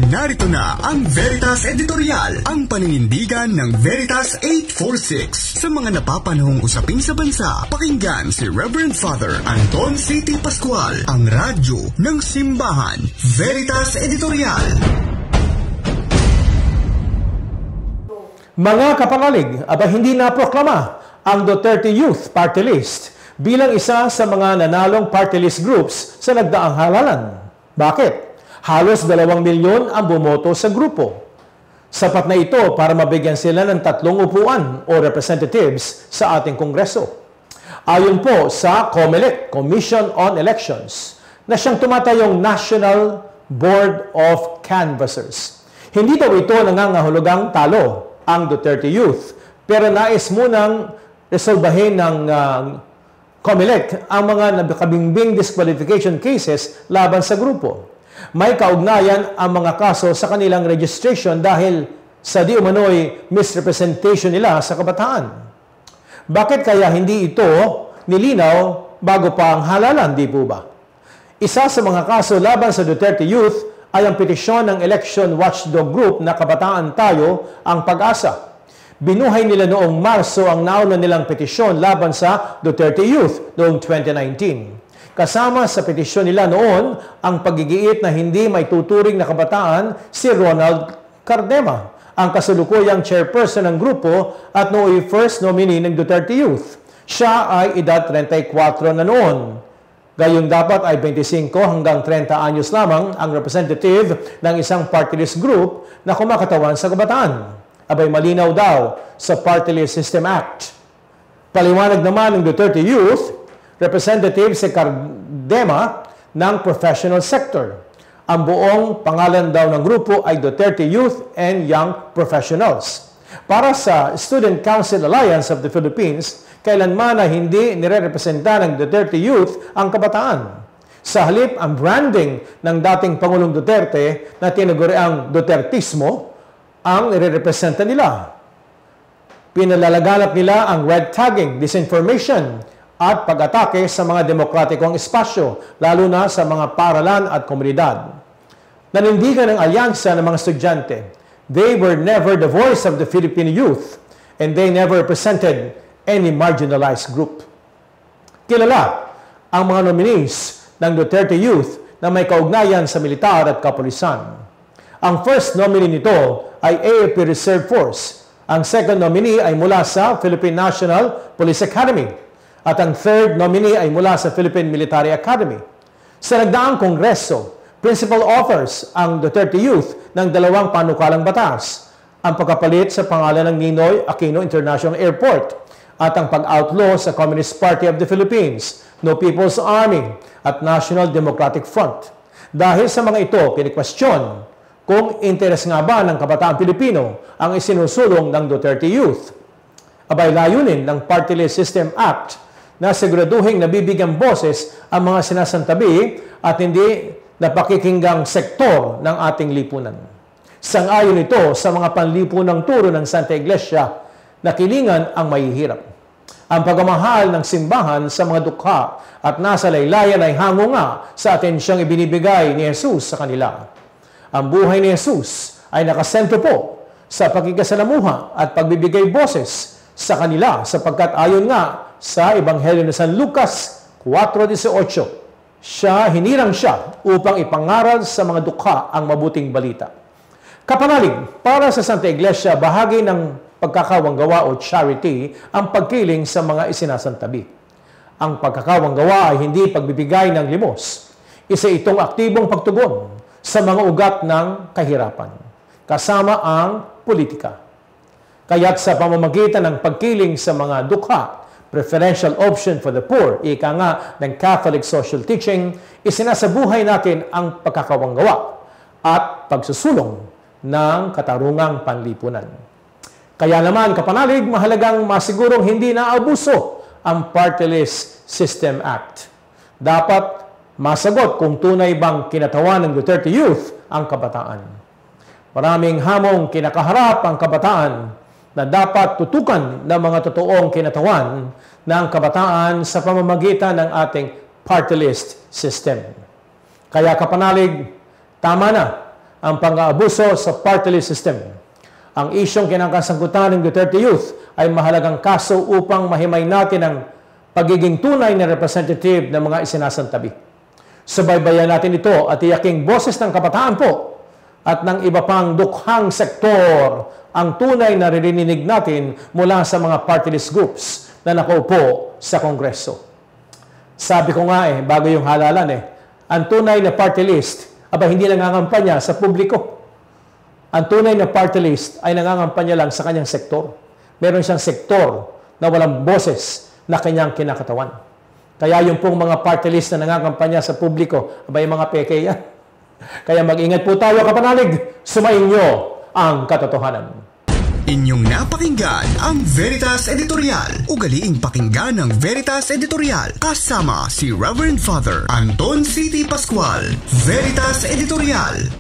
Narito na ang Veritas Editorial, ang paninindigan ng Veritas 846. Sa mga napapanahong usapin sa bansa, pakinggan si Reverend Father Anton C.T. Pascual, ang radyo ng simbahan. Veritas Editorial. Mga kapanalig, hindi naproklama ang Duterte Youth Party List bilang isa sa mga nanalong party list groups sa nagdaang halalan. Bakit? Halos 2 milyon ang bumoto sa grupo. Sapat na ito para mabigyan sila ng 3 upuan o representatives sa ating Kongreso. Ayon po sa COMELEC, Commission on Elections, na siyang tumatayong National Board of Canvassers. Hindi daw ito nangangahulugang talo ang Duterte Youth, pero nais munang resolbahin ng COMELEC ang mga nakabimbing disqualification cases laban sa grupo. May kaugnayan ang mga kaso sa kanilang registration dahil sa di umano'y misrepresentation nila sa kabataan. Bakit kaya hindi ito nilinaw bago pa ang halalan, di po ba? Isa sa mga kaso laban sa Duterte Youth ay ang petisyon ng election watchdog group na Kabataan Tayo ang Pag-asa. Binuhay nila noong Marso ang nauna nilang petisyon laban sa Duterte Youth noong 2019. Kasama sa petisyon nila noon ang paggigiit na hindi may tuturing na kabataan si Ronald Cardema, ang kasalukuyang chairperson ng grupo at nooy first nominee ng Duterte Youth. Siya ay edad 34 na noon. Gayong dapat ay 25 hanggang 30 anyos lamang ang representative ng isang party list group na kumakatawan sa kabataan. Abay malinaw daw sa Party List System Act. Paliwanag naman ng Duterte Youth, representative si Cardema ng professional sector. Ang buong pangalan daw ng grupo ay Duterte Youth and Young Professionals. Para sa Student Council Alliance of the Philippines, kailanman na hindi nire-representa ng Duterte Youth ang kabataan. Sa halip, ang branding ng dating Pangulong Duterte na tinaguriang Dutertismo ang nire-representa nila. Pinalalaganap nila ang red tagging, disinformation, at pag-atake sa mga demokratikong espasyo, lalo na sa mga paaralan at komunidad. Nanindigan ng alyansa ng mga estudyante, they were never the voice of the Filipino youth and they never represented any marginalized group. Kilala ang mga nominees ng Duterte Youth na may kaugnayan sa militar at kapulisan. Ang first nominee nito ay AFP Reserve Force. Ang second nominee ay mula sa Philippine National Police Academy. At ang third nominee ay mula sa Philippine Military Academy. Sa nagdaang Kongreso, principal authors ang Duterte Youth ng 2 panukalang batas, ang pagkapalit sa pangalan ng Ninoy Aquino International Airport at ang pag-outlaw sa Communist Party of the Philippines, No People's Army at National Democratic Front. Dahil sa mga ito, kinikwestiyon kung interes nga ba ng kabataan Pilipino ang isinusulong ng Duterte Youth. Abay layunin ng Party List System Act na siguraduhin nabibigyan boses ang mga sinasantabi at hindi napakikinggang sektor ng ating lipunan. Sang-ayon ito sa mga panlipunang turo ng Santa Iglesia na kilingan ang mahihirap. Ang pagmamahal ng simbahan sa mga dukha at nasa laylayan ay hango nga sa atensyang ibinibigay ni Jesus sa kanila. Ang buhay ni Jesus ay nakasentro po sa pagkikasalamuha at pagbibigay boses sa kanila sapagkat ayon nga sa Ebanghelyo ni San Lucas 4:18, hinirang siya upang ipangaral sa mga dukha ang mabuting balita. Kapanalig, para sa Santa Iglesia, bahagi ng pagkakawanggawa o charity ang pagkiling sa mga isinasantabi. Ang pagkakawanggawa ay hindi pagbibigay ng limos. Isa itong aktibong pagtugon sa mga ugat ng kahirapan, kasama ang politika. Kaya't sa pamamagitan ng pagkiling sa mga dukha, preferential option for the poor, ika nga ng Catholic social teaching, isinasabuhay natin ang pagkakawanggawa at pagsusulong ng katarungang panlipunan. Kaya naman, kapanalig, mahalagang masigurong hindi naabuso ang Party List System Act. Dapat masagot kung tunay bang kinatawan ng Duterte Youth ang kabataan. Maraming hamong kinakaharap ang kabataan na dapat tutukan ng mga totoong kinatawan ng kabataan sa pamamagitan ng ating party list system. Kaya kapanalig, tama na ang pang-aabuso sa party list system. Ang isyong kinakasangkutan ng Duterte Youth ay mahalagang kaso upang mahimay natin ang pagiging tunay na representative ng mga isinasantabi. Subaybayan natin ito at iyaking boses ng kabataan po at ng iba pang dukhang sektor ang tunay na ririnig natin mula sa mga party list groups na nakaupo sa Kongreso. Sabi ko nga bago yung halalan ang tunay na party list, hindi nangangampanya sa publiko. Ang tunay na party list ay nangangampanya lang sa kanyang sektor. Meron siyang sektor na walang boses na kanyang kinakatawan. Kaya yung pong mga party list na nangangampanya sa publiko, yung mga peke yan. Kaya mag-ingat po tayo, kapanalig. Sumayin nyo ang katotohanan. Inyong napakinggan ang Veritas Editorial. Ugaliing pakinggan ang Veritas Editorial kasama si Reverend Father Anton C.T. Pascual. Veritas Editorial.